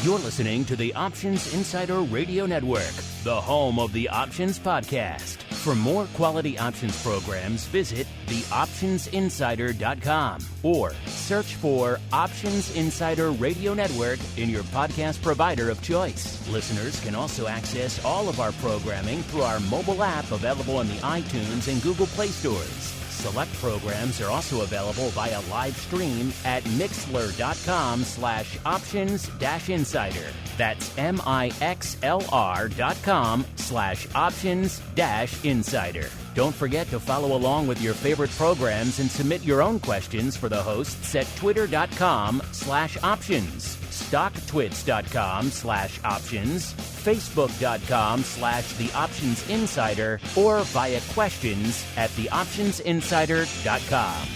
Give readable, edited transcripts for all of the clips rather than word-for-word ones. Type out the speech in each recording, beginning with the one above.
You're listening to the Options Insider Radio Network, the home of the Options Podcast. For more quality options programs, visit theoptionsinsider.com or search for Options Insider Radio Network in your podcast provider of choice. Listeners can also access all of our programming through our mobile app available in the iTunes and Google Play stores. Select programs are also available via live stream at mixlr.com/options-insider. That's mixlr.com/options-insider. Don't forget to follow along with your favorite programs and submit your own questions for the hosts at twitter.com/options, stocktwits.com/options, facebook.com/theoptionsinsider, or via questions at theoptionsinsider.com.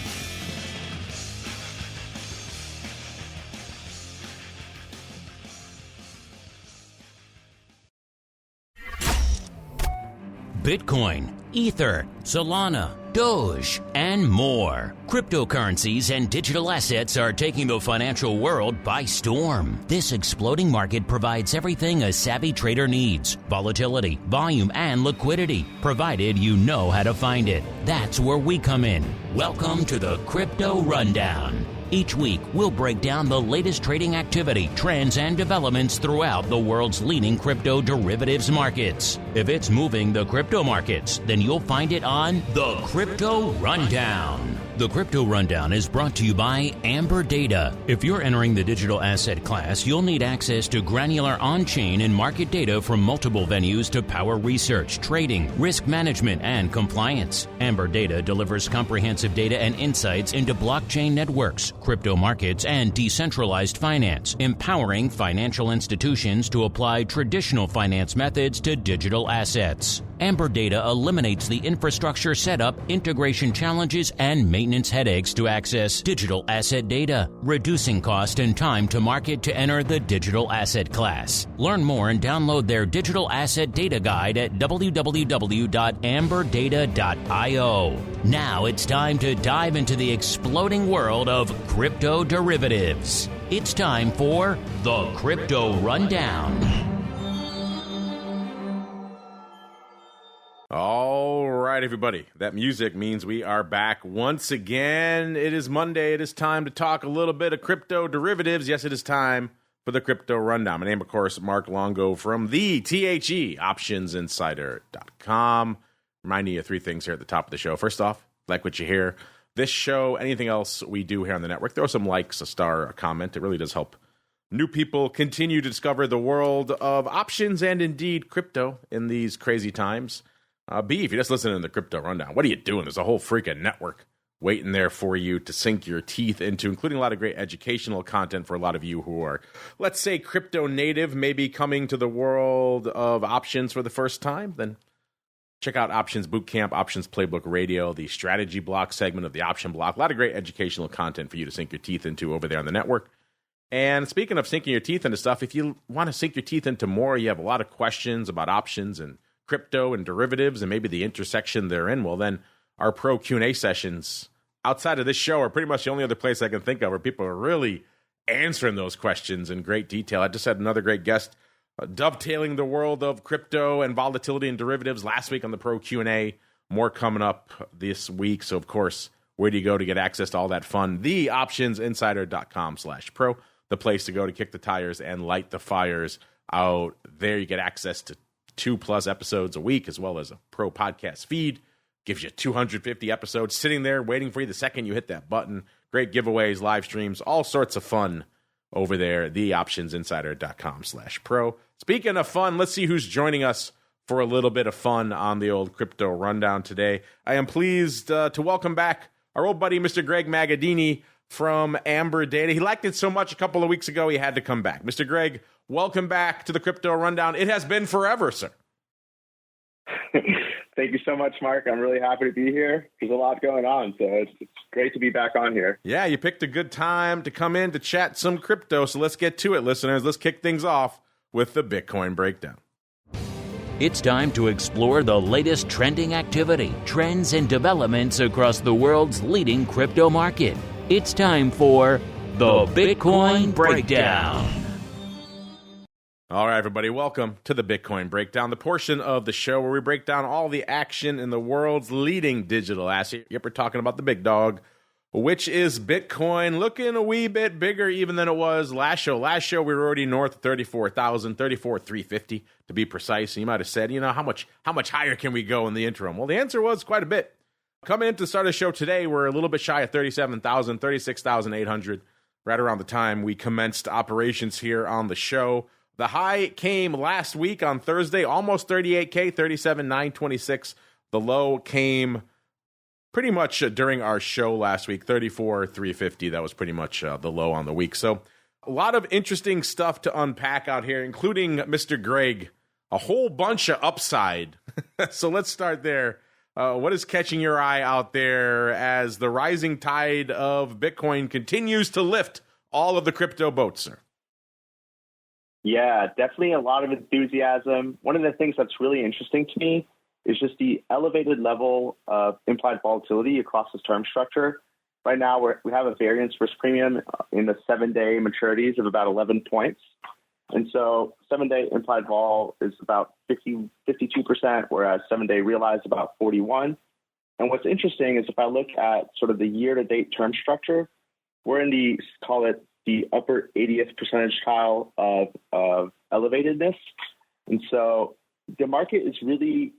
Bitcoin, Ether, Solana, Doge, and more. Cryptocurrencies and digital assets are taking the financial world by storm. This exploding market provides everything a savvy trader needs: volatility, volume, and liquidity, provided you know how to find it. That's where we come in. Welcome to the Crypto Rundown. Each week, we'll break down the latest trading activity, trends, and developments throughout the world's leading crypto derivatives markets. If it's moving the crypto markets, then you'll find it on the Crypto Rundown. The Crypto Rundown is brought to you by Amberdata. If you're entering the digital asset class, you'll need access to granular on-chain and market data from multiple venues to power research, trading, risk management, and compliance. Amberdata delivers comprehensive data and insights into blockchain networks, crypto markets, and decentralized finance, empowering financial institutions to apply traditional finance methods to digital assets. Amberdata eliminates the infrastructure setup, integration challenges, and maintenance headaches to access digital asset data, reducing cost and time to market to enter the digital asset class. Learn more and download their digital asset data guide at www.amberdata.io. Now it's time to dive into the exploding world of crypto derivatives. It's time for the Crypto Rundown. All right, everybody. That music means we are back once again. It is Monday. It is time to talk a little bit of crypto derivatives. Yes, it is time for the Crypto Rundown. My name, of course, Mark Longo from the optionsinsider.com. Reminding you of three things here at the top of the show. First off, like what you hear. This show, anything else we do here on the network, throw some likes, a star, a comment. It really does help new people continue to discover the world of options and indeed crypto in these crazy times. B, if you're just listening to the Crypto Rundown, what are you doing? There's a whole freaking network waiting there for you to sink your teeth into, including a lot of great educational content for a lot of you who are, let's say, crypto native, maybe coming to the world of options for the first time. Then check out Options Bootcamp, Options Playbook Radio, the strategy block segment of the Option Block. A lot of great educational content for you to sink your teeth into over there on the network. And speaking of sinking your teeth into stuff, if you want to sink your teeth into more, you have a lot of questions about options and crypto and derivatives and maybe the intersection they're in, well, then our pro Q&A sessions outside of this show are pretty much the only other place I can think of where people are really answering those questions in great detail. I just had another great guest dovetailing the world of crypto and volatility and derivatives last week on the pro Q&A. More coming up this week. So, of course, where do you go to get access to all that fun? TheOptionsInsider.com/pro, the place to go to kick the tires and light the fires out there. You get access to 2+ episodes a week, as well as a pro podcast feed. Gives you 250 episodes sitting there waiting for you the second you hit that button. Great giveaways, live streams, all sorts of fun over there. TheOptionsinsider.com/pro. Speaking of fun, let's see who's joining us for a little bit of fun on the old Crypto Rundown today. I am pleased to welcome back our old buddy, Mr. Greg Magadini from Amberdata. He liked it so much a couple of weeks ago, he had to come back. Mr. Greg, welcome back to the Crypto Rundown. It has been forever, sir. Thank you so much, Mark. I'm really happy to be here. There's a lot going on, so it's great to be back on here. Yeah, you picked a good time to come in to chat some crypto, so let's get to it, listeners. Let's kick things off with the Bitcoin breakdown. It's time to explore the latest trending activity, trends, and developments across the world's leading crypto market. It's time for the Bitcoin Breakdown. All right, everybody, welcome to the Bitcoin Breakdown, the portion of the show where we break down all the action in the world's leading digital asset. Yep, we're talking about the big dog, which is Bitcoin, looking a wee bit bigger even than it was last show. Last show, we were already north of 34,000, 34,350 to be precise. And you might have said, how much higher can we go in the interim? Well, the answer was quite a bit. Coming into the start of the show today, we're a little bit shy of 37,000, 36,800, right around the time we commenced operations here on the show. The high came last week on Thursday, almost 38K, 37,926. The low came pretty much during our show last week, 34,350. That was pretty much the low on the week. So a lot of interesting stuff to unpack out here, including Mr. Greg, a whole bunch of upside. So let's start there. What is catching your eye out there as the rising tide of Bitcoin continues to lift all of the crypto boats, sir? Yeah, definitely a lot of enthusiasm. One of the things that's really interesting to me is just the elevated level of implied volatility across this term structure. Right now, we have a variance risk premium in the 7-day maturities of about 11 points. And so 7-day implied vol is about 52%, whereas 7-day realized about 41%. And what's interesting is if I look at sort of the year-to-date term structure, we're in the, call it, the upper 80th percentile of elevatedness. And so the market is really,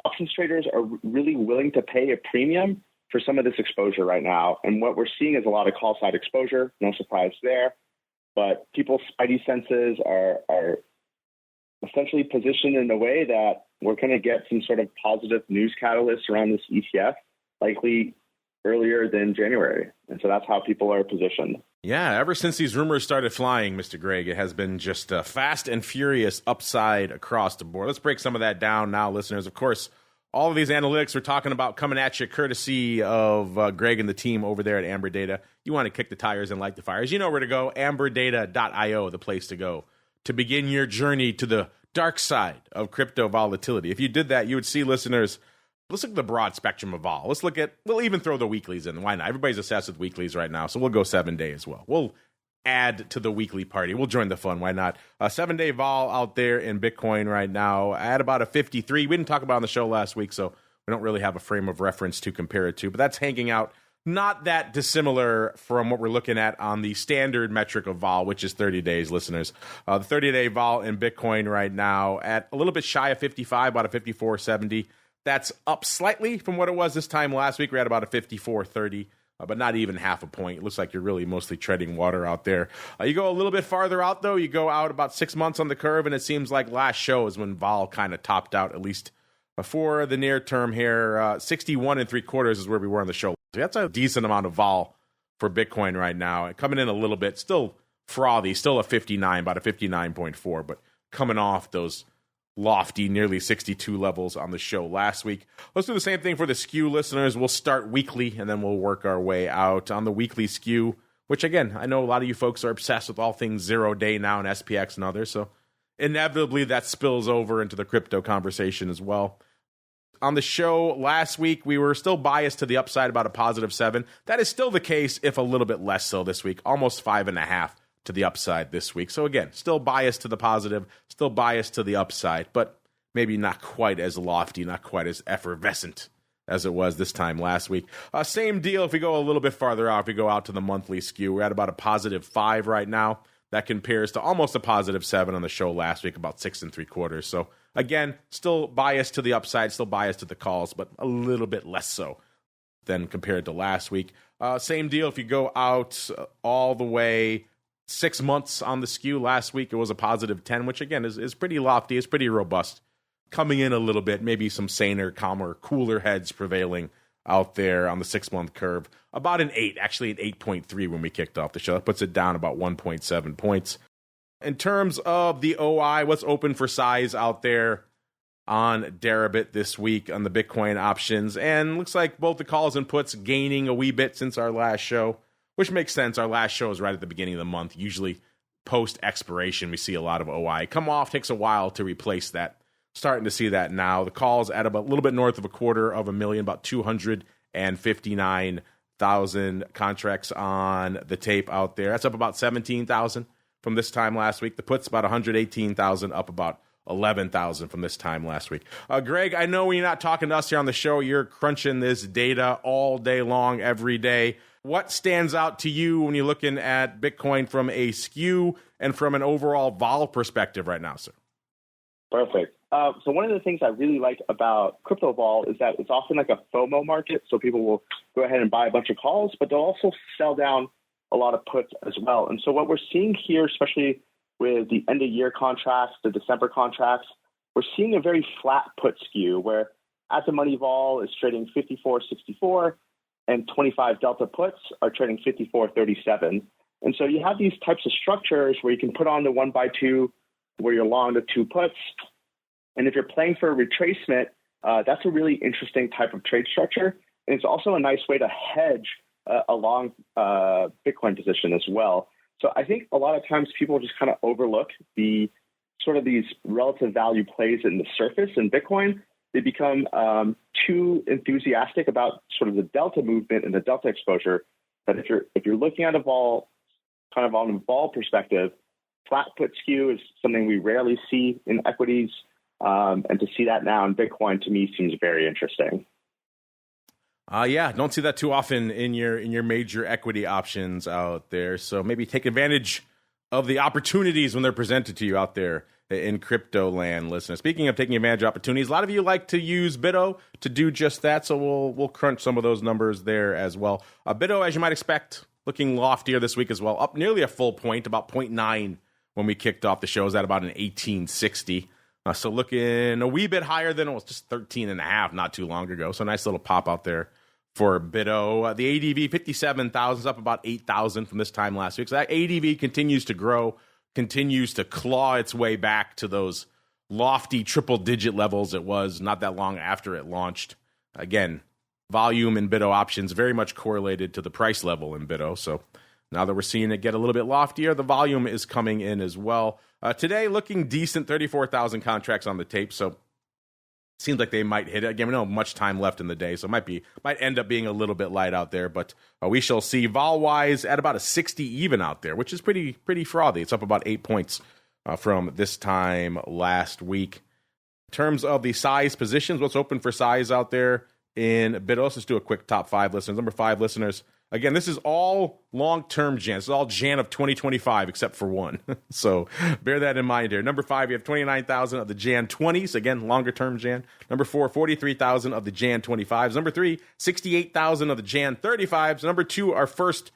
options traders are really willing to pay a premium for some of this exposure right now. And what we're seeing is a lot of call side exposure, no surprise there. But people's spidey senses are essentially positioned in a way that we're going to get some sort of positive news catalyst around this ETF, likely earlier than January. And so that's how people are positioned. Yeah, ever since these rumors started flying, Mr. Greg, it has been just fast and furious upside across the board. Let's break some of that down now, listeners. Of course, all of these analytics we're talking about coming at you courtesy of Greg and the team over there at Amberdata. You want to kick the tires and light the fires. You know where to go, amberdata.io, the place to go to begin your journey to the dark side of crypto volatility. If you did that, you would see, listeners, let's look at the broad spectrum of vol. We'll even throw the weeklies in. Why not? Everybody's obsessed with weeklies right now, so we'll go 7-day as well. We'll add to the weekly party. We'll join the fun. Why not? 7-day vol out there in Bitcoin right now at about a 53. We didn't talk about it on the show last week, so we don't really have a frame of reference to compare it to, but that's hanging out not that dissimilar from what we're looking at on the standard metric of vol, which is 30 days, listeners. The 30-day vol in Bitcoin right now at a little bit shy of 55, about a 54.70. That's up slightly from what it was this time last week. We're at about a 54.30, but not even half a point. It looks like you're really mostly treading water out there. You go a little bit farther out, though. You go out about 6 months on the curve, and it seems like last show is when vol kind of topped out, at least for the near term here. 61 3/4 is where we were on the show. That's a decent amount of vol for Bitcoin right now. Coming in a little bit, still frothy, still a 59, about a 59.4, but coming off those lofty, nearly 62 levels on the show last week. Let's do the same thing for the skew, listeners. We'll start weekly, and then we'll work our way out on the weekly skew, which, again, I know a lot of you folks are obsessed with all things 0-day now and SPX and others, so inevitably that spills over into the crypto conversation as well. On the show last week, we were still biased to the upside, about a positive 7. That is still the case, if a little bit less so this week, almost 5.5 to the upside this week. So again, still biased to the positive, still biased to the upside, but maybe not quite as lofty, not quite as effervescent as it was this time last week. Same deal if we go a little bit farther out, if we go out to the monthly skew. We're at about a positive 5 right now. That compares to almost a positive 7 on the show last week, about 6 3/4. So again, still biased to the upside, still biased to the calls, but a little bit less so than compared to last week. Same deal if you go out all the way 6 months on the skew. Last week it was a positive 10, which again is pretty lofty, is pretty robust. Coming in a little bit, maybe some saner, calmer, cooler heads prevailing out there on the 6-month curve. About an 8, actually an 8.3 when we kicked off the show. That puts it down about 1.7 points. In terms of the OI, what's open for size out there on Deribit this week on the Bitcoin options? And looks like both the calls and puts gaining a wee bit since our last show, which makes sense. Our last show is right at the beginning of the month. Usually post-expiration, we see a lot of OI come off. Takes a while to replace that. Starting to see that now. The calls at about a little bit north of 250,000, about 259,000 contracts on the tape out there. That's up about 17,000 from this time last week. The puts about 118,000, up about 11,000 from this time last week. Greg, I know when you're not talking to us here on the show, you're crunching this data all day long, every day. What stands out to you when you're looking at Bitcoin from a skew and from an overall vol perspective right now, sir? Perfect. So one of the things I really like about crypto vol is that it's often like a FOMO market. So people will go ahead and buy a bunch of calls, but they'll also sell down a lot of puts as well. And so what we're seeing here, especially with the end of year contracts, the December contracts, we're seeing a very flat put skew where at the money vol is trading 54.64 and 25 delta puts are trading 54.37. And so you have these types of structures where you can put on the 1x2 where you're long the 2 puts. And if you're playing for a retracement, that's a really interesting type of trade structure. And it's also a nice way to hedge a long Bitcoin position as well. So I think a lot of times people just kind of overlook the sort of these relative value plays in the surface in Bitcoin. They become too enthusiastic about sort of the delta movement and the delta exposure. That if you're looking at a vol, kind of on a vol perspective, flat put skew is something we rarely see in equities. And to see that now in Bitcoin, to me, seems very interesting. Yeah, don't see that too often in your major equity options out there. So maybe take advantage of the opportunities when they're presented to you out there in crypto land, listeners. Speaking of taking advantage of opportunities, a lot of you like to use BitO to do just that. So we'll crunch some of those numbers there as well. BitO, as you might expect, looking loftier this week as well, up nearly a full point, about 0.9 when we kicked off the show. Is at about an 1860. So looking a wee bit higher than it was just 13.5 not too long ago. So nice little pop out there for BitO. The ADV, 57,000, is up about 8,000 from this time last week. So that ADV continues to grow, continues to claw its way back to those lofty triple-digit levels it was not that long after it launched. Again, volume in BitO options very much correlated to the price level in BitO. So now that we're seeing it get a little bit loftier, the volume is coming in as well. Today, looking decent, 34,000 contracts on the tape, so seems like they might hit it. Again, we don't have much time left in the day, so it might end up being a little bit light out there, but we shall see. Vol-wise, at about a 60 even out there, which is pretty frothy. It's up about 8 points from this time last week. In terms of the size positions, what's open for size out there in BitO? Let's do a quick top 5 listeners. Number 5 listeners. Again, this is all long-term Jan. This is all Jan of 2025 except for one. So bear that in mind here. Number 5, you have 29,000 of the Jan 20s. Again, longer-term Jan. Number 4, 43,000 of the Jan 25s. Number 3, 68,000 of the Jan 35s. Number 2, our first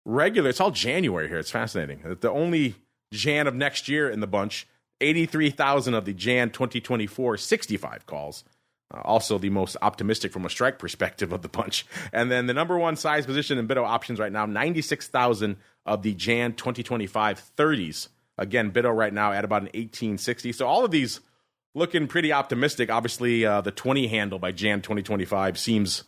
regular. It's all January here. It's fascinating. The only Jan of next year in the bunch. 83,000 of the Jan 2024 65 calls. Also the most optimistic from a strike perspective of the bunch. And then the number 1 size position in BitO options right now, 96,000 of the Jan 2025 30s. Again, BitO right now at about an 1860. So all of these looking pretty optimistic. Obviously, the 20 handle by Jan 2025 seems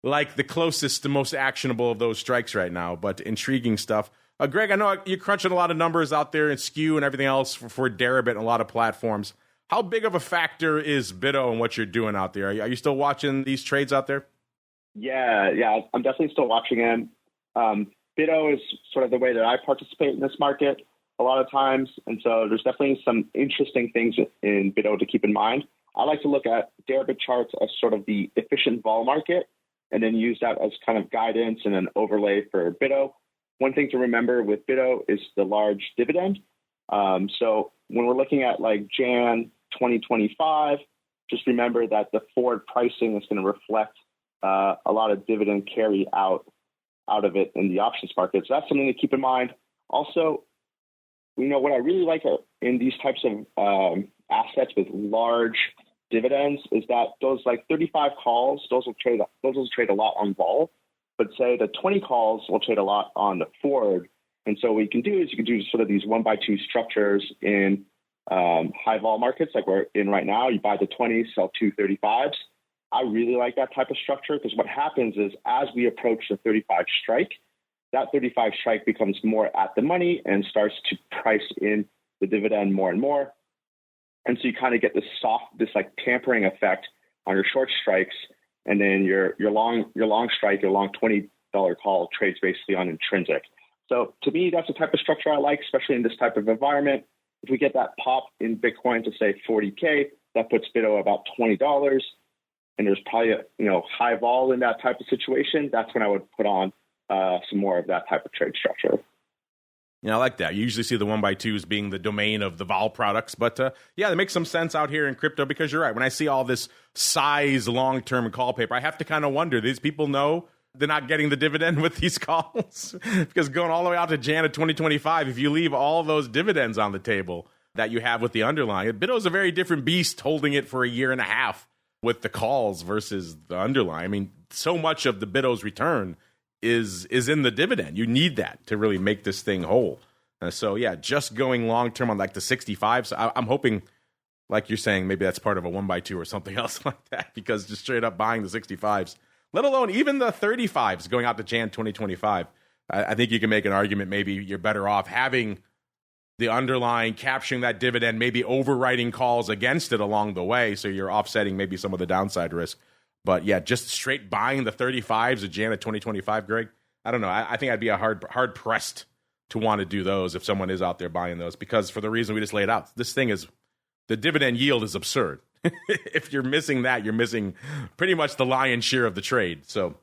like the closest, the most actionable of those strikes right now, but intriguing stuff. Greg, I know you're crunching a lot of numbers out there in skew and everything else for Deribit and a lot of platforms. How big of a factor is BitO and what you're doing out there? Are you still watching these trades out there? Yeah, I'm definitely still watching them. BitO is sort of the way that I participate in this market a lot of times. And so there's definitely some interesting things in BitO to keep in mind. I like to look at Deribit charts as sort of the efficient vol market and then use that as kind of guidance and an overlay for BitO. One thing to remember with BitO is the large dividend. So when we're looking at like Jan 2025, just remember that the forward pricing is going to reflect a lot of dividend carry out of it in the options market. So that's something to keep in mind. Also, what I really like in these types of assets with large dividends is that those like 35 calls, those will trade a lot on vol, but say the 20 calls will trade a lot on the forward. And so what you can do sort of these 1x2 structures in high vol markets like we're in right now. You buy the 20s, sell 2 35s. I really like that type of structure because what happens is as we approach the 35 strike, that 35 strike becomes more at the money and starts to price in the dividend more and more. And so you kind of get this like tampering effect on your short strikes. And then your long strike, your long $20 call trades basically on intrinsic. So to me, that's the type of structure I like, especially in this type of environment. If we get that pop in Bitcoin to say 40K, that puts BITO about $20. And there's probably a high vol in that type of situation. That's when I would put on some more of that type of trade structure. Yeah, I like that. You usually see the 1x2s being the domain of the vol products, but yeah, that makes some sense out here in crypto because you're right. When I see all this size long-term call paper, I have to kind of wonder, these people know they're not getting the dividend with these calls? Because going all the way out to Jan of 2025, if you leave all those dividends on the table that you have with the underlying, BITO is a very different beast holding it for a year and a half with the calls versus the underlying. I mean, so much of the BITO's return is in the dividend. You need that to really make this thing whole. So yeah, just going long term on like the 65s, I'm hoping, like you're saying, maybe that's part of a 1x2 or something else like that, because just straight up buying the 65s, let alone even the 35s going out to Jan 2025, I think you can make an argument maybe you're better off having the underlying, capturing that dividend, maybe overwriting calls against it along the way, so you're offsetting maybe some of the downside risk. But yeah, just straight buying the 35s of Jan of 2025, Greg, I don't know. I think I'd be hard pressed to want to do those if someone is out there buying those, because for the reason we just laid out, this thing is, the dividend yield is absurd. If you're missing that, you're missing pretty much the lion's share of the trade. So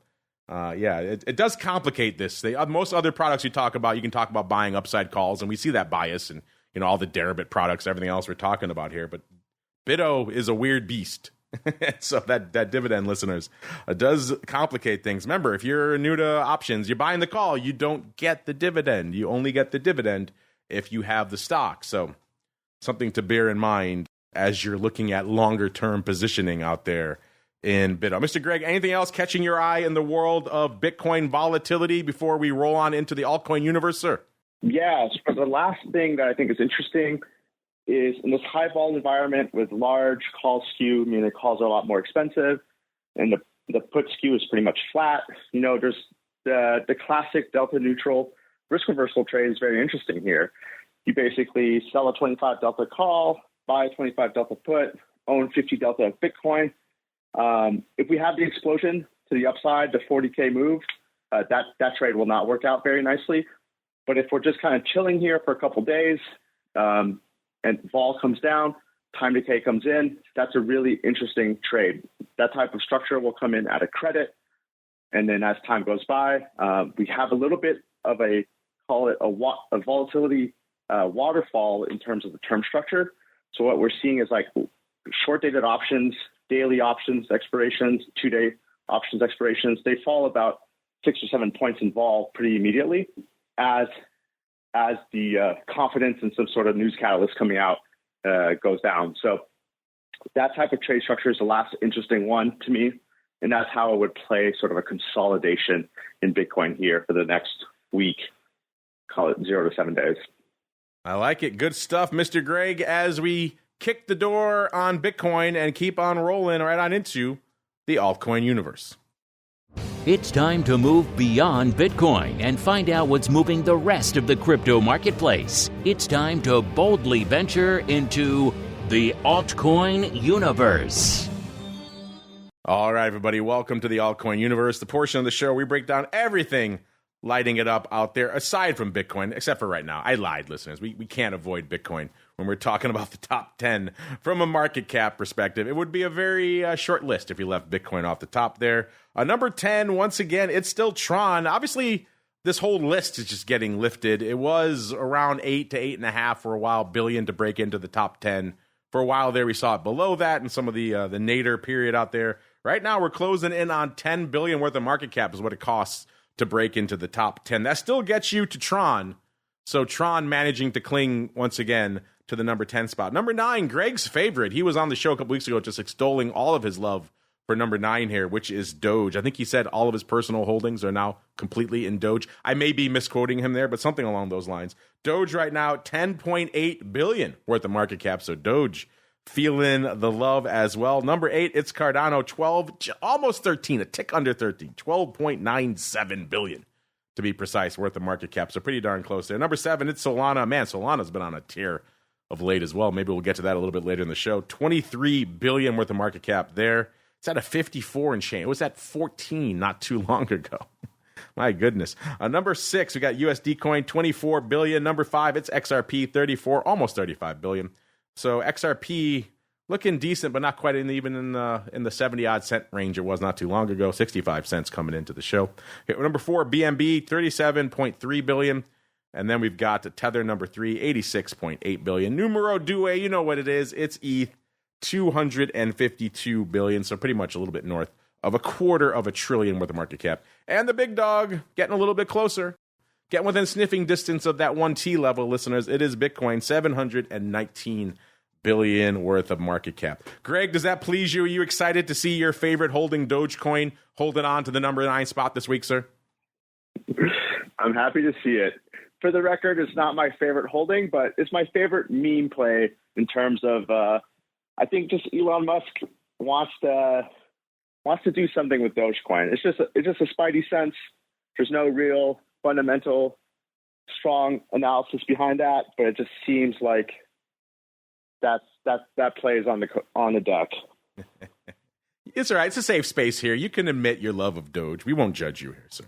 yeah, it does complicate this. Most other products you talk about, you can talk about buying upside calls, and we see that bias and all the deribit products, everything else we're talking about here. But BITO is a weird beast. So that dividend, listeners, does complicate things. Remember, if you're new to options, you're buying the call, you don't get the dividend. You only get the dividend if you have the stock. So something to bear in mind as you're looking at longer term positioning out there in BITO. Mr. Greg, anything else catching your eye in the world of Bitcoin volatility before we roll on into the altcoin universe, sir? Yeah, so the last thing that I think is interesting is in this high vol environment with large call skew, meaning calls are a lot more expensive, and the put skew is pretty much flat. There's the classic delta neutral risk reversal trade is very interesting here. You basically sell a 25 delta call, buy a 25 delta put, own 50 delta of Bitcoin. If we have the explosion to the upside, the 40K move, that trade will not work out very nicely. But if we're just kind of chilling here for a couple days, and vol comes down, time decay comes in, that's a really interesting trade. That type of structure will come in at a credit. And then as time goes by, we have a little bit of a volatility waterfall in terms of the term structure. So what we're seeing is like short-dated options, daily options expirations, 2-day options expirations. They fall about 6 or 7 points in vol pretty immediately as the confidence in some sort of news catalyst coming out goes down. So that type of trade structure is the last interesting one to me. And that's how I would play sort of a consolidation in Bitcoin here for the next week, call it 0 to 7 days. I like it. Good stuff, Mr. Greg, as we kick the door on Bitcoin and keep on rolling right on into the altcoin universe. It's time to move beyond Bitcoin and find out what's moving the rest of the crypto marketplace. It's time to boldly venture into the altcoin universe. All right, everybody, welcome to the altcoin universe, the portion of the show we break down everything lighting it up out there, aside from Bitcoin, except for right now. I lied, listeners. We can't avoid Bitcoin when we're talking about the top 10 from a market cap perspective. It would be a very short list if you left Bitcoin off the top there. Number 10, once again, it's still Tron. Obviously, this whole list is just getting lifted. It was around 8 to 8.5 for a while, billion to break into the top 10. For a while there, we saw it below that and some of the nadir period out there. Right now, we're closing in on 10 billion worth of market cap is what it costs to break into the top 10. That still gets you to Tron. So Tron managing to cling once again to the number 10 spot. Number 9, Greg's favorite. He was on the show a couple weeks ago just extolling all of his love for number 9 here, which is Doge. I think he said all of his personal holdings are now completely in Doge. I may be misquoting him there, but something along those lines. Doge right now, 10.8 billion worth of market cap. So Doge feeling the love as well. Number 8, it's Cardano, 12, almost 13, a tick under 13, 12.97 billion to be precise worth of market cap. So pretty darn close there. Number 7, it's Solana. Man, Solana's been on a tear of late as well. Maybe we'll get to that a little bit later in the show. 23 billion worth of market cap there. It's at a 54 and change. It was at 14 not too long ago. My goodness. Number 6, we got USD coin, 24 billion. Number 5, it's XRP, 34, almost 35 billion. So XRP looking decent, but not quite even in the 70-odd cent range it was not too long ago. 65 cents coming into the show. Okay, number 4, BNB, 37.3 billion. And then we've got Tether, number 3, 86.8 billion. Numero due, you know what it is. It's ETH, 252 billion. So pretty much a little bit north of $250 billion worth of market cap. And the big dog getting a little bit closer. Getting within sniffing distance of that 1T level, listeners. It is Bitcoin, 719 billion worth of market cap. Greg, does that please you? Are you excited to see your favorite holding Dogecoin holding on to the number 9 spot this week, sir? I'm happy to see it. For the record, it's not my favorite holding, but it's my favorite meme play in terms of, I think just Elon Musk wants to do something with Dogecoin. It's just a spidey sense. There's no real fundamental, strong analysis behind that, but it just seems like that plays on the deck. It's all right. It's a safe space here. You can admit your love of Doge. We won't judge you here, sir.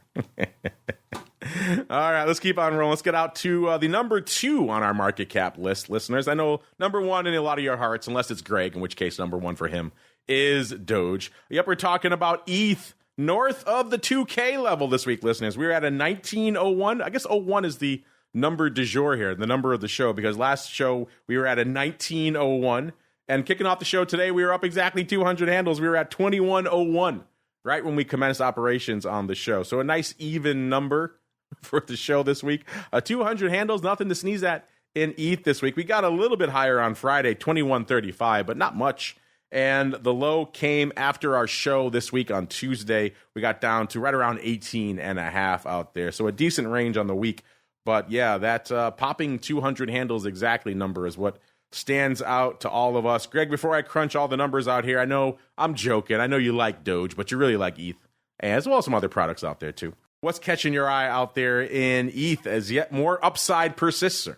All right, let's keep on rolling. Let's get out to the number 2 on our market cap list, listeners. I know number 1 in a lot of your hearts, unless it's Greg, in which case number 1 for him is Doge. Yep, we're talking about ETH north of the 2K level this week, listeners. We're at a 1901. I guess 01 is the number du jour here, the number of the show, because last show we were at a 1901. And kicking off the show today, we were up exactly 200 handles. We were at 2101 right when we commenced operations on the show. So a nice even number for the show this week. 200 handles, nothing to sneeze at in ETH this week. We got a little bit higher on Friday, 2135, but not much. And the low came after our show this week on Tuesday. We got down to right around 18 and a half out there. So a decent range on the week. But yeah, that popping 200 handles exactly number is what stands out to all of us. Greg, before I crunch all the numbers out here, I know I'm joking. I know you like Doge, but you really like ETH, as well as some other products out there too. What's catching your eye out there in ETH as yet more upside persists, sir?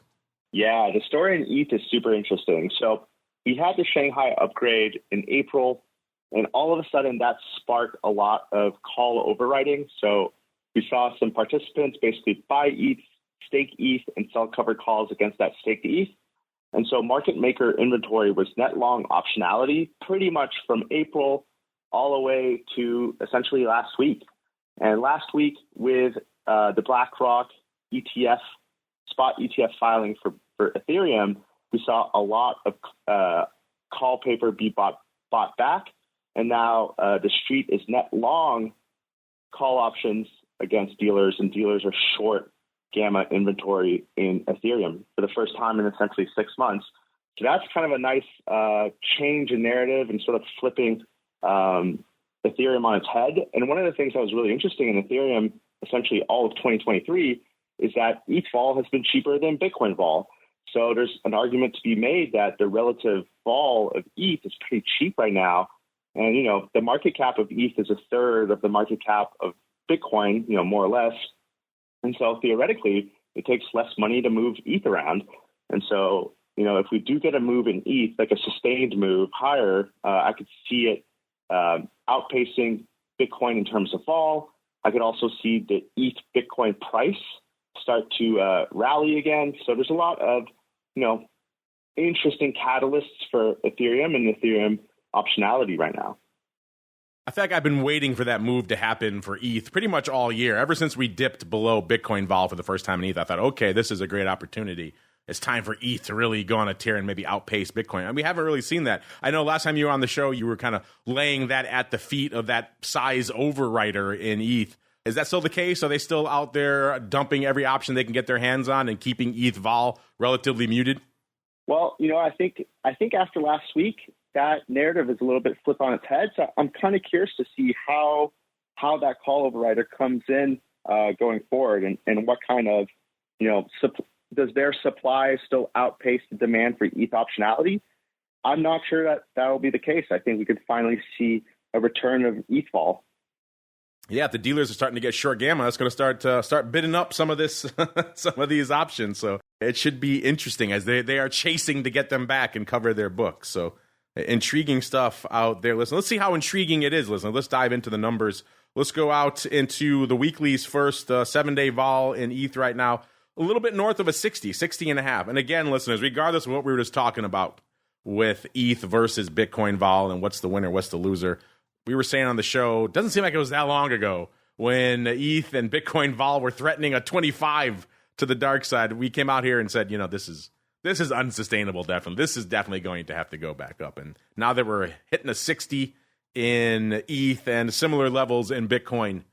Yeah, the story in ETH is super interesting. So we had the Shanghai upgrade in April, and all of a sudden that sparked a lot of call overwriting. So we saw some participants basically buy ETH, stake ETH, and sell covered calls against that staked ETH. And so market maker inventory was net long optionality pretty much from April all the way to essentially last week. And last week with the BlackRock ETF, spot ETF filing for Ethereum, we saw a lot of call paper be bought back. And now the street is net long call options against dealers, and dealers are short gamma inventory in Ethereum for the first time in essentially 6 months. So that's kind of a nice change in narrative and sort of flipping Ethereum on its head. And one of the things that was really interesting in Ethereum, essentially all of 2023, is that ETH vol has been cheaper than Bitcoin vol. So there's an argument to be made that the relative vol of ETH is pretty cheap right now. And, you know, the market cap of ETH is a third of the market cap of Bitcoin, you know, more or less. And so theoretically, it takes less money to move ETH around. And so, you know, if we do get a move in ETH, like a sustained move higher, I could see it outpacing Bitcoin in terms of vol. I could also see the ETH Bitcoin price start to rally again. So there's a lot of, you know, interesting catalysts for Ethereum and Ethereum optionality right now. I feel like I've been waiting for that move to happen for ETH pretty much all year. Ever since we dipped below Bitcoin vol for the first time in ETH, I thought, okay, this is a great opportunity. It's time for ETH to really go on a tear and maybe outpace Bitcoin. And we haven't really seen that. I know last time you were on the show, you were kind of laying that at the feet of that size overwriter in ETH. Is that still the case? Are they still out there dumping every option they can get their hands on and keeping ETH vol relatively muted? Well, you know, I think after last week, that narrative is a little bit flipped on its head. So I'm kind of curious to see how that call overrider comes in going forward, and what kind of, you know, does their supply still outpace the demand for ETH optionality? I'm not sure that will be the case. I think we could finally see a return of ETH vol. Yeah, if the dealers are starting to get short gamma, that's going to start bidding up some of this, some of these options. So it should be interesting as they are chasing to get them back and cover their books. So intriguing stuff out there. Listen, let's see how intriguing it is. Listen, let's dive into the numbers Let's go out into the weeklies first. 7-day vol in ETH right now, a little bit north of a 60 and a half. And again, listeners, regardless of what we were just talking about with ETH versus Bitcoin vol and what's the winner, what's the loser, we were saying on the show, it doesn't seem like it was that long ago when ETH and Bitcoin vol were threatening a 25 to the dark side. We came out here and said, this is unsustainable, definitely. This is definitely going to have to go back up. And now that we're hitting a 60 in ETH and similar levels in Bitcoin,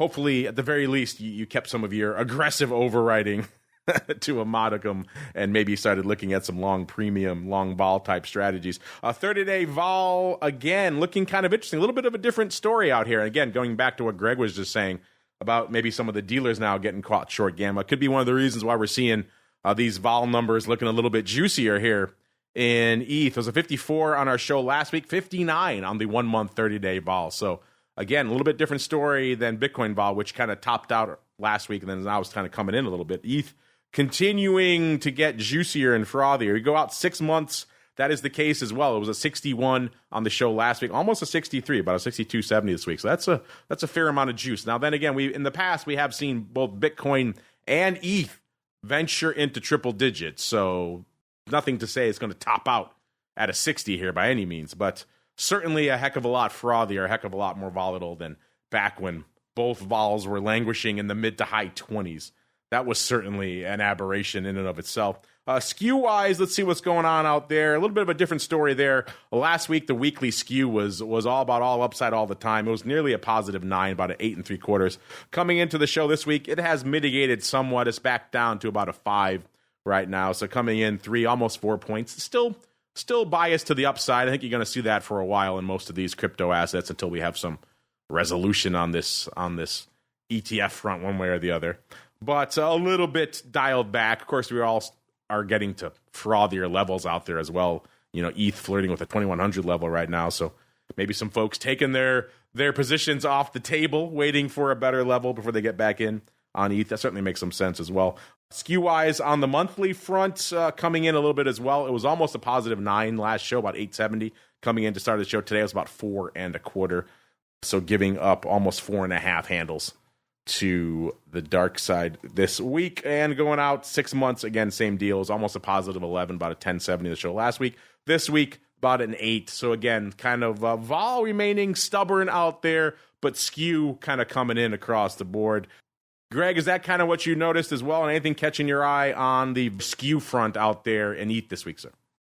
hopefully, at the very least, you kept some of your aggressive overwriting to a modicum and maybe started looking at some long premium, long vol type strategies. 30-day vol, again, looking kind of interesting. A little bit of a different story out here. And again, going back to what Greg was just saying about maybe some of the dealers now getting caught short gamma. Could be one of the reasons why we're seeing these vol numbers looking a little bit juicier here in ETH. It was a 54 on our show last week, 59 on the 1 month 30-day vol. So again, a little bit different story than Bitcoin vol, which kind of topped out last week and then now it's kind of coming in a little bit. ETH continuing to get juicier and frothier. You go out 6 months, that is the case as well. It was a 61 on the show last week, almost a 63, about a 62.70 this week. So that's a fair amount of juice. Now then again, in the past we have seen both Bitcoin and ETH venture into triple digits. So nothing to say it's going to top out at a 60 here by any means, but certainly a heck of a lot frothier, a heck of a lot more volatile than back when both vols were languishing in the mid to high 20s. That was certainly an aberration in and of itself. Skew-wise, let's see what's going on out there. A little bit of a different story there. Last week, the weekly skew was all about all upside all the time. It was nearly a positive 9, about an 8 3/4. Coming into the show this week, it has mitigated somewhat. It's back down to about a 5 right now. So coming in 3, almost 4 points. Still biased to the upside. I think you're going to see that for a while in most of these crypto assets until we have some resolution on this ETF front one way or the other. But a little bit dialed back. Of course, we all are getting to frothier levels out there as well. ETH flirting with a 2100 level right now. So maybe some folks taking their positions off the table, waiting for a better level before they get back in on ETH. That certainly makes some sense as well. Skew-wise on the monthly front, coming in a little bit as well. It was almost a positive 9 last show, about 870. Coming in to start the show today, it was about 4 1/4. So giving up almost 4.5 handles to the dark side this week. And going out 6 months, again, same deal. It was almost a positive 11, about a 1070 the show last week. This week, about an 8. So again, kind of vol remaining stubborn out there, but skew kind of coming in across the board. Greg, is that kind of what you noticed as well? And anything catching your eye on the skew front out there in ETH this week, sir?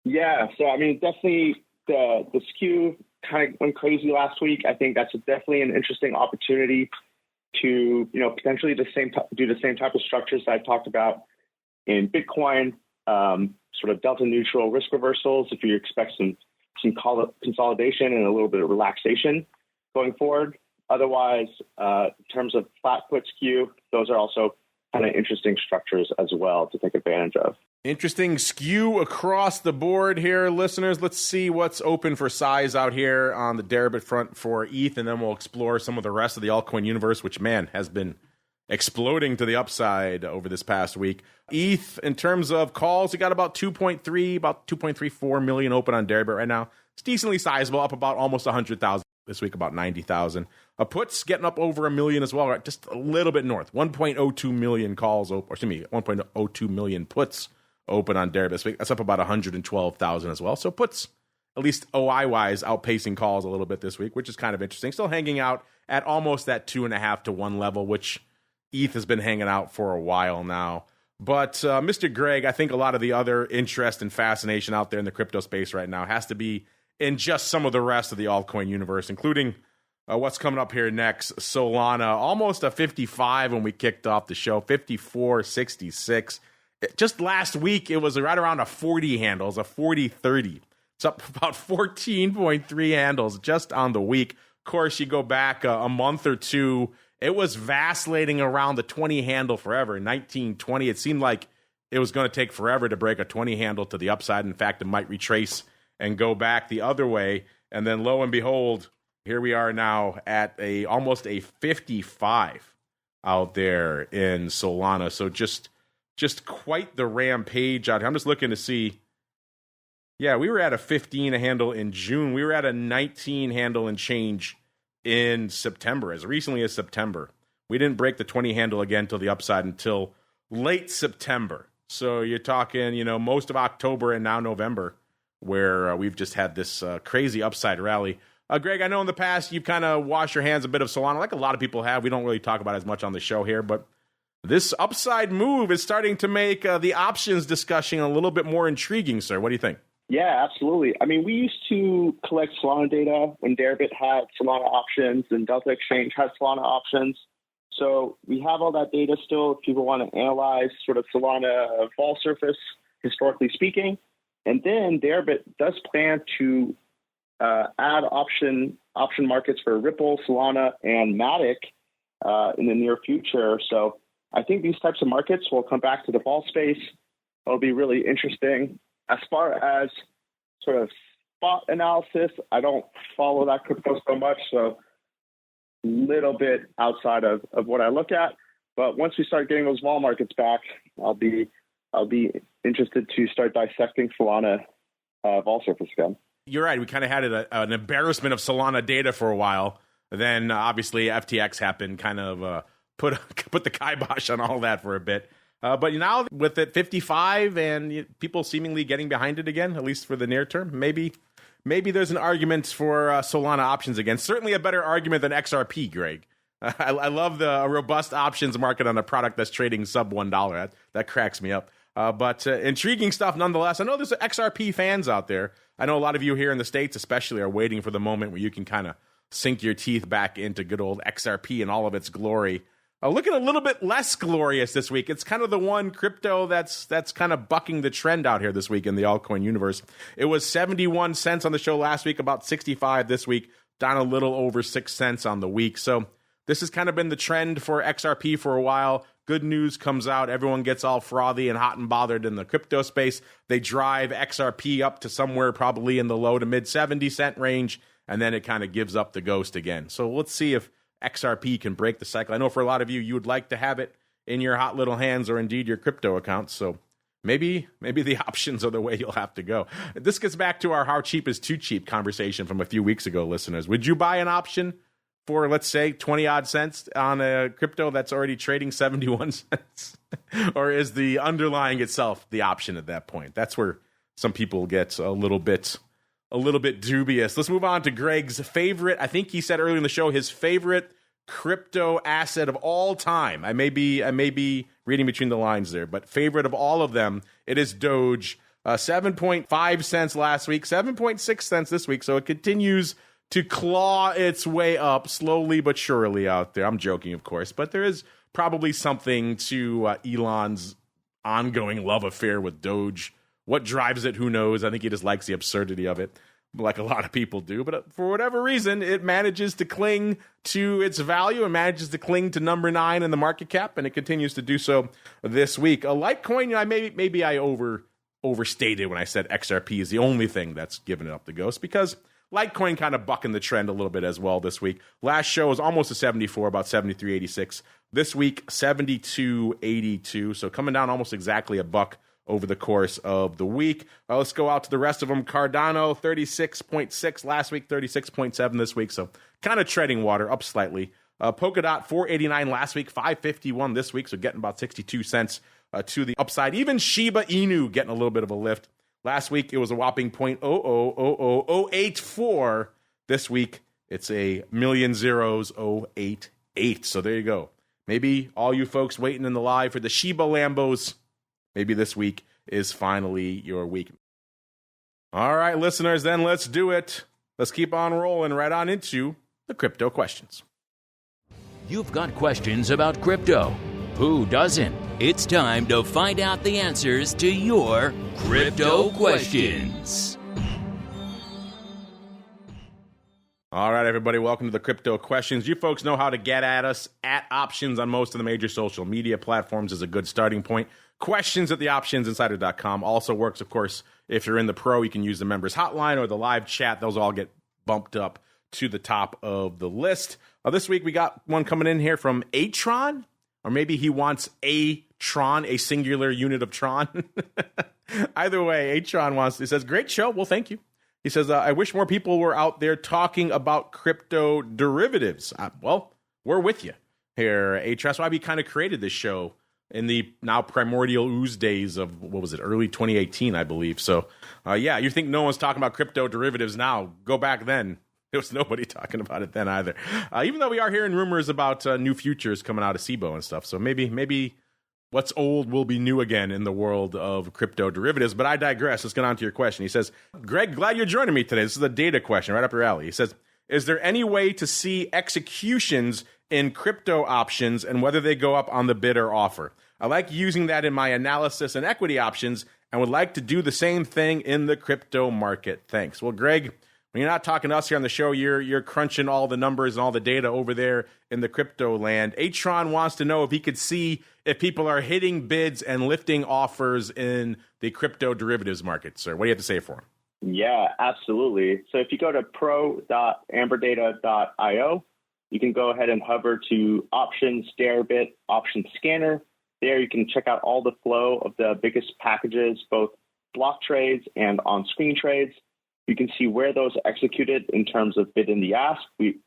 Yeah, so I mean, definitely the skew kind of went crazy last week. I think that's definitely an interesting opportunity to, potentially do the same type of structures that I talked about in Bitcoin, sort of delta neutral risk reversals if you expect some consolidation and a little bit of relaxation going forward. Otherwise, in terms of flat put skew, those are also kind of interesting structures as well to take advantage of. Interesting skew across the board here, listeners. Let's see what's open for size out here on the Deribit front for ETH, and then we'll explore some of the rest of the altcoin universe, which, man, has been exploding to the upside over this past week. ETH, in terms of calls, you got about 2.34 million open on Deribit right now. It's decently sizable, up about almost 100,000 this week, about 90,000. Puts getting up over 1 million as well, right? Just a little bit north. 1.02 million calls, 1.02 million puts open on Deribit this week. That's up about 112,000 as well. So puts, at least OI-wise, outpacing calls a little bit this week, which is kind of interesting. Still hanging out at almost that 2.5 to 1 level, which ETH has been hanging out for a while now. But Mr. Greg, I think a lot of the other interest and fascination out there in the crypto space right now has to be in just some of the rest of the altcoin universe, including what's coming up here next. Solana, almost a 55 when we kicked off the show, 54.66. Just last week, it was right around a 40 handle, a 40.30. It's up about 14.3 handles just on the week. Of course, you go back a month or two, it was vacillating around the 20 handle forever. 1920, it seemed like it was going to take forever to break a 20 handle to the upside. In fact, it might retrace and go back the other way. And then lo and behold, here we are now at almost a 55 out there in Solana. So just quite the rampage out here. I'm just looking to see. Yeah, we were at a 15 handle in June. We were at a 19 handle and change in September, as recently as September. We didn't break the 20 handle again till the upside until late September. So you're talking, most of October and now November, where we've just had this crazy upside rally. Greg, I know in the past you've kind of washed your hands a bit of Solana, like a lot of people have. We don't really talk about it as much on the show here, but this upside move is starting to make the options discussion a little bit more intriguing, sir. What do you think? Yeah, absolutely. I mean, we used to collect Solana data when Deribit had Solana options and Delta Exchange had Solana options. So we have all that data still if people want to analyze sort of Solana fall surface, historically speaking. And then Deribit does plan to add option markets for Ripple, Solana, and Matic in the near future. So I think these types of markets will come back to the fall space. It'll be really interesting. As far as sort of spot analysis, I don't follow that crypto so much, so a little bit outside of what I look at. But once we start getting those vol markets back, I'll be interested to start dissecting Solana vol surface again. You're right. We kind of had an embarrassment of Solana data for a while. Then obviously FTX happened, kind of put the kibosh on all that for a bit. But now with it 55 and people seemingly getting behind it again, at least for the near term, maybe there's an argument for Solana options again. Certainly a better argument than XRP, Greg. I love the robust options market on a product that's trading sub $1. That cracks me up. But intriguing stuff nonetheless. I know there's XRP fans out there. I know a lot of you here in the States especially are waiting for the moment where you can kind of sink your teeth back into good old XRP and all of its glory. Looking a little bit less glorious this week. It's kind of the one crypto that's kind of bucking the trend out here this week in the altcoin universe. It was 71 cents on the show last week, about 65 this week, down a little over 6 cents on the week. So this has kind of been the trend for XRP for a while. Good news comes out. Everyone gets all frothy and hot and bothered in the crypto space. They drive XRP up to somewhere probably in the low to mid 70 cent range, and then it kind of gives up the ghost again. So let's see if XRP can break the cycle. I know for a lot of you would like to have it in your hot little hands or indeed your crypto accounts. So maybe the options are the way you'll have to go. This gets back to our how cheap is too cheap conversation from a few weeks ago, listeners. Would you buy an option for, let's say, 20 odd cents on a crypto that's already trading 71 cents? Or is the underlying itself the option at that point? That's where some people get a little bit dubious. Let's move on to Greg's favorite. I think he said earlier in the show his favorite crypto asset of all time. I may be reading between the lines there, but favorite of all of them, it is Doge. 7.5 cents last week, 7.6 cents this week. So it continues to claw its way up slowly but surely out there. I'm joking, of course, but there is probably something to Elon's ongoing love affair with Doge. What drives it, who knows? I think he just likes the absurdity of it, like a lot of people do. But for whatever reason, it manages to cling to its value and manages to cling to number 9 in the market cap, and it continues to do so this week. A Litecoin, maybe I overstated when I said XRP is the only thing that's given it up the ghost, because Litecoin kind of bucking the trend a little bit as well this week. Last show was almost a 74, about 73.86. This week, 72.82, so coming down almost exactly a buck over the course of the week. Let's go out to the rest of them. Cardano, 36.6 last week, 36.7 this week, so kind of treading water, up slightly. Polkadot, 489 last week, 551 this week, so getting about 62 cents to the upside. Even Shiba Inu getting a little bit of a lift. Last week, it was a whopping 0.0000084. This week, it's a million zeros, 088. So there you go. Maybe all you folks waiting in the live for the Shiba Lambos, maybe this week is finally your week. All right, listeners, then let's do it. Let's keep on rolling right on into the crypto questions. You've got questions about crypto. Who doesn't? It's time to find out the answers to your crypto questions. All right, everybody, welcome to the crypto questions. You folks know how to get at us. At Options on most of the major social media platforms is a good starting point. Questions at theoptionsinsider.com also works, of course. If you're in the pro, you can use the members hotline or the live chat. Those all get bumped up to the top of the list. This week, we got one coming in here from Atron, or maybe he wants a Tron, a singular unit of Tron. Either way, Atron it says, great show. Well, thank you. He says, I wish more people were out there talking about crypto derivatives. Well, we're with you here, H. That's why we kind of created this show in the now primordial ooze days of, what was it, early 2018, I believe. So, yeah, you think no one's talking about crypto derivatives now. Go back then. There was nobody talking about it then either. Even though we are hearing rumors about new futures coming out of SIBO and stuff. So maybe what's old will be new again in the world of crypto derivatives. But I digress. Let's get on to your question. He says, Greg, glad you're joining me today. This is a data question right up your alley. He says, is there any way to see executions in crypto options and whether they go up on the bid or offer? I like using that in my analysis and equity options and would like to do the same thing in the crypto market. Thanks. Well, Greg, when you're not talking to us here on the show, you're crunching all the numbers and all the data over there in the crypto land. Atron wants to know if he could see if people are hitting bids and lifting offers in the crypto derivatives market. Sir, what do you have to say for him? Yeah, absolutely. So if you go to pro.amberdata.io, you can go ahead and hover to options, Deribit, options scanner. There you can check out all the flow of the biggest packages, both block trades and on-screen trades. You can see where those are executed in terms of bid and the ask. We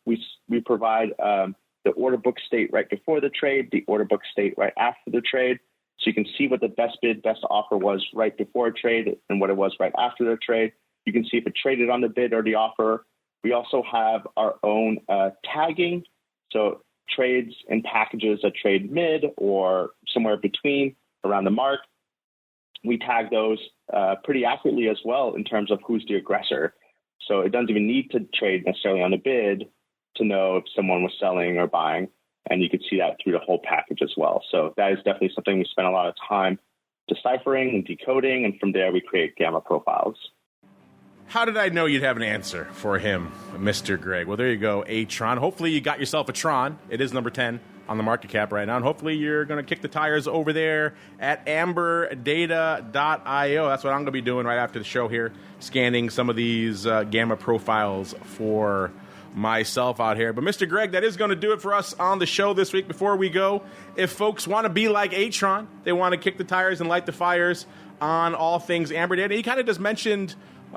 provide the order book state right before the trade, the order book state right after the trade. So you can see what the best bid, best offer was right before a trade and what it was right after the trade. You can see if it traded on the bid or the offer. We also have our own tagging. So trades and packages that trade mid or somewhere between around the mark. We tag those pretty accurately as well in terms of who's the aggressor. So it doesn't even need to trade necessarily on the bid to know if someone was selling or buying. And you can see that through the whole package as well. So that is definitely something we spend a lot of time deciphering and decoding. And from there, we create gamma profiles. How did I know you'd have an answer for him, Mr. Greg? Well, there you go, a Tron. Hopefully you got yourself a Tron. It is number 10 on the market cap right now. And hopefully you're going to kick the tires over there at amberdata.io. That's what I'm going to be doing right after the show here, scanning some of these gamma profiles for myself out here. But Mr. Greg, that is going to do it for us on the show this week. Before we go, if folks want to be like Atron, they want to kick the tires and light the fires on all things Amberdata. He kind of just mentioned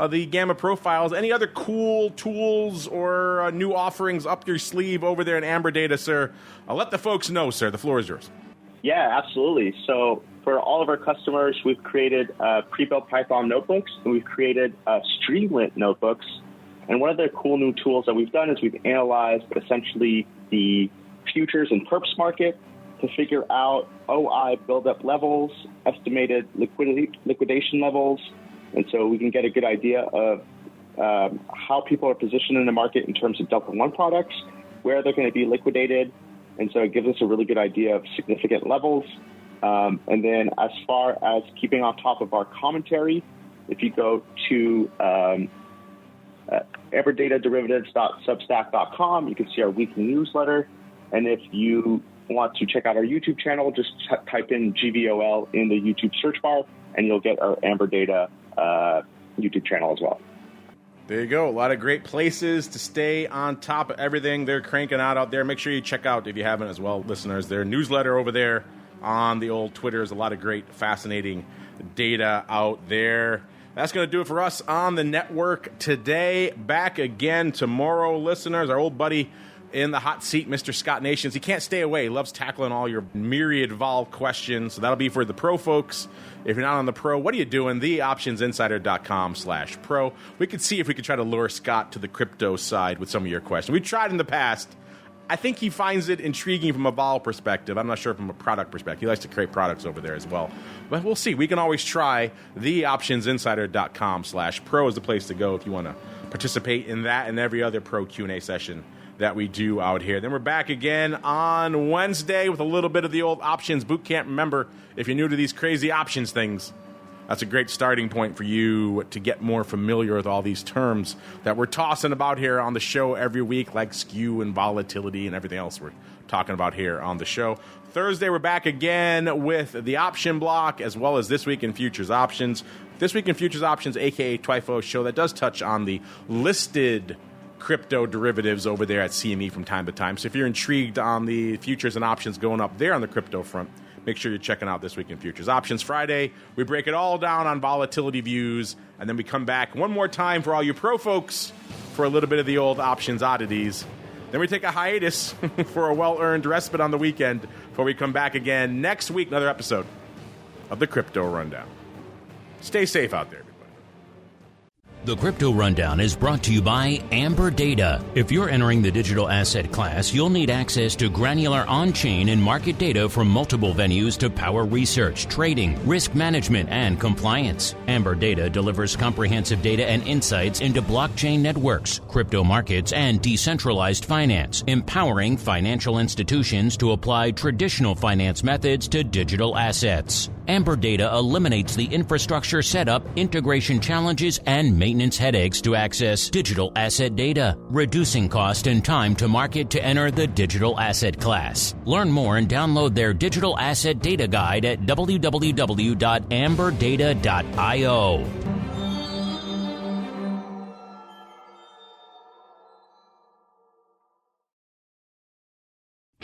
the gamma profiles. Any other cool tools or new offerings up your sleeve over there in Amberdata, sir? I'll let the folks know, sir. The floor is yours. Yeah, absolutely. So for all of our customers, we've created pre-built Python notebooks, and we've created Streamlit notebooks. And one of the cool new tools that we've done is we've analyzed essentially the futures and perps market to figure out OI buildup levels, estimated liquidation levels. And so we can get a good idea of how people are positioned in the market in terms of Delta One products, where they're going to be liquidated. And so it gives us a really good idea of significant levels. And then as far as keeping on top of our commentary, if you go to everdatadderivatives.substack.com, you can see our weekly newsletter. And if you want to check out our YouTube channel, just type in GVOL in the YouTube search bar, and you'll get our Amberdata YouTube channel as well. There you go. A lot of great places to stay on top of everything they're cranking out there. Make sure you check out, if you haven't as well, listeners, their newsletter over there on the old Twitter. There's a lot of great, fascinating data out there. That's going to do it for us on the network today. Back again tomorrow, listeners. Our old buddy in the hot seat, Mr. Scott Nations. He can't stay away. He loves tackling all your myriad vol questions. So that'll be for the pro folks. If you're not on the pro, what are you doing? TheOptionsInsider.com/pro. We could see if we could try to lure Scott to the crypto side with some of your questions. We tried in the past. I think he finds it intriguing from a vol perspective. I'm not sure from a product perspective. He likes to create products over there as well. But we'll see. We can always try. TheOptionsInsider.com/pro is the place to go if you want to participate in that and every other pro Q&A session that we do out here. Then we're back again on Wednesday with a little bit of the old options boot camp. Remember, if you're new to these crazy options things, that's a great starting point for you to get more familiar with all these terms that we're tossing about here on the show every week, like skew and volatility and everything else we're talking about here on the show. Thursday, we're back again with the option block, as well as This Week in Futures Options. This Week in Futures Options, a.k.a. TWIFO show that does touch on the listed crypto derivatives over there at CME from time to time. So if you're intrigued on the futures and options going up there on the crypto front, make sure you're checking out This Week in Futures. Options Friday, we break it all down on volatility views, and then we come back one more time for all you pro folks for a little bit of the old options oddities. Then we take a hiatus for a well-earned respite on the weekend before we come back again next week, another episode of the Crypto Rundown. Stay safe out there. The Crypto Rundown is brought to you by Amberdata. If you're entering the digital asset class, you'll need access to granular on-chain and market data from multiple venues to power research, trading, risk management, and compliance. Amberdata delivers comprehensive data and insights into blockchain networks, crypto markets, and decentralized finance, empowering financial institutions to apply traditional finance methods to digital assets. Amberdata eliminates the infrastructure setup, integration challenges, and maintenance headaches to access digital asset data, reducing cost and time to market to enter the digital asset class. Learn more and download their digital asset data guide at www.amberdata.io.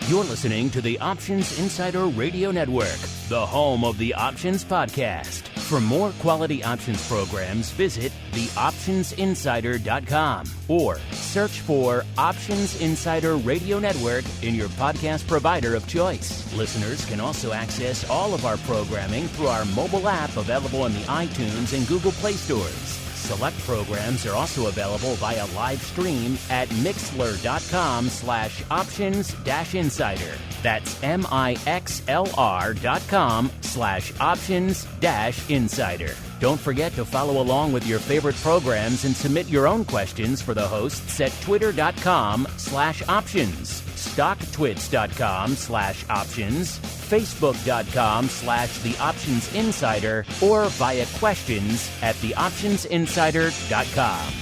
You're listening to the Options Insider Radio Network, the home of the Options Podcast. For more quality options programs, visit theoptionsinsider.com or search for Options Insider Radio Network in your podcast provider of choice. Listeners can also access all of our programming through our mobile app available in the iTunes and Google Play stores. Select programs are also available via live stream at mixlr.com/options-insider. That's mixlr.com/options-insider. Don't forget to follow along with your favorite programs and submit your own questions for the hosts at twitter.com/options, stocktwits.com/options, facebook.com/theoptionsinsider, or via questions at theoptionsinsider.com.